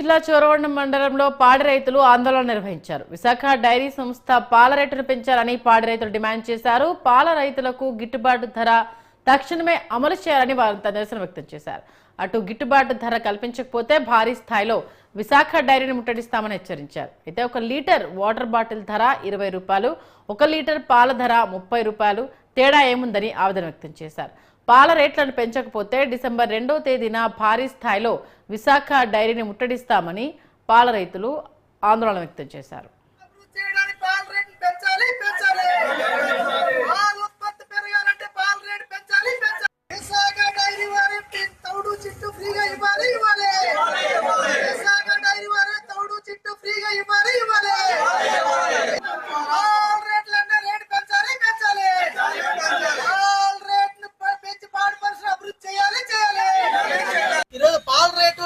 జిల్లా చోరవడం మండలంలో పాడి రైతులు ఆందోళన నిర్వహించారు. విశాఖ డైరీ సంస్థ పాల రేటును పెంచాలని పాడి రైతులు డిమాండ్ చేశారు. పాల రైతులకు గిట్టుబాటు ధర తక్షణమే అమలు చేయాలని వారంతా నిరసన వ్యక్తం చేశారు. అటు గిట్టుబాటు ధర కల్పించకపోతే భారీ స్థాయిలో విశాఖ డైరీని ముట్టడిస్తామని హెచ్చరించారు. అయితే 1 లీటర్ వాటర్ బాటిల్ ధర 20 రూపాయలు, 1 లీటర్ పాల ధర 30 రూపాయలు తేడా ఏముందని ఆవేదన వ్యక్తం చేశారు. పాల రేట్లను పెంచకపోతే డిసెంబర్ 2వ తేదీన భారీ స్థాయిలో విశాఖ డైరీని ముట్టడిస్తామని పాల రైతులు ఆందోళన వ్యక్తం చేశారు.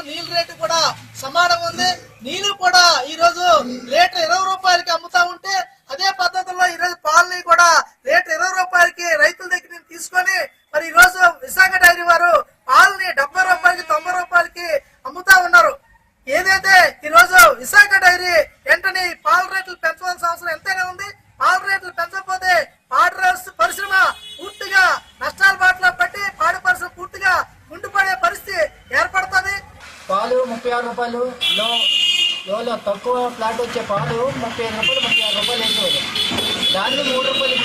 నీళ్ళ రేటు కూడా సమానం ఉంది. నీళ్లు కూడా ఈ రోజు లీటర్ 20 రూపాయలకి అమ్ముతా ఉంటే అదే పద్ధతిలో ఈ రోజు పాలని కూడా లీటర్ 20 రూపాయలకి రైతుల దగ్గర నుంచి తీసుకొని మరి ఈ రోజు విశాఖ డైరీ వారు పాలని 70 రూపాయలకి 90 రూపాయలకి అమ్ముతా ఉన్నారు. ఏదైతే ఈ రోజు విశాఖ డైరీ వెంటనే పాల రేట్లు పెంచవలసిన అవసరం ఎంతైనా ఉంది. పాల రేట్లు పెంచకపోతే పాడి పరిశ్రమ పూర్తిగా నష్టాల బాటలో పట్టి పాడి పరిశ్రమ పూర్తిగా ఉండిపోయే పరిస్థితి ఏర్పడుతుంది. పాలు 36 రూపాయలు లోలో తక్కువ ఫ్లాట్ వచ్చే పాలు 35 రూపాయలు 36 రూపాయలు వేసేవారు. దాన్ని 3 రూపాయలు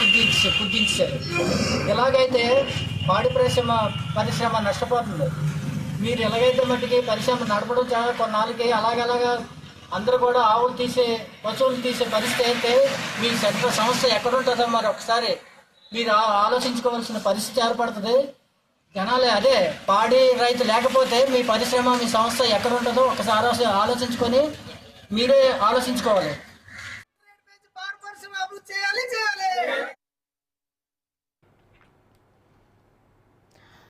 కుదించారు. ఇలాగైతే పాడి పరిశ్రమ నష్టపోతుంది. మీరు ఎలాగైతే మట్టికి పరిశ్రమ నడపడం చాలా కొన్నాళ్ళకి అలాగలాగా అందరూ కూడా పశువులు తీసే పరిస్థితి అయితే మీ సంస్థ ఎక్కడుంటుందో మరి ఒకసారి మీరు ఆలోచించుకోవాల్సిన పరిస్థితి ఏర్పడుతుంది. జనాలే అదే పాడి రైతు లేకపోతే మీ పరిశ్రమ మీ సంస్థ ఎక్కడ ఉంటుందో ఒకసారి ఆలోచించుకొని మీరే ఆలోచించుకోవాలి.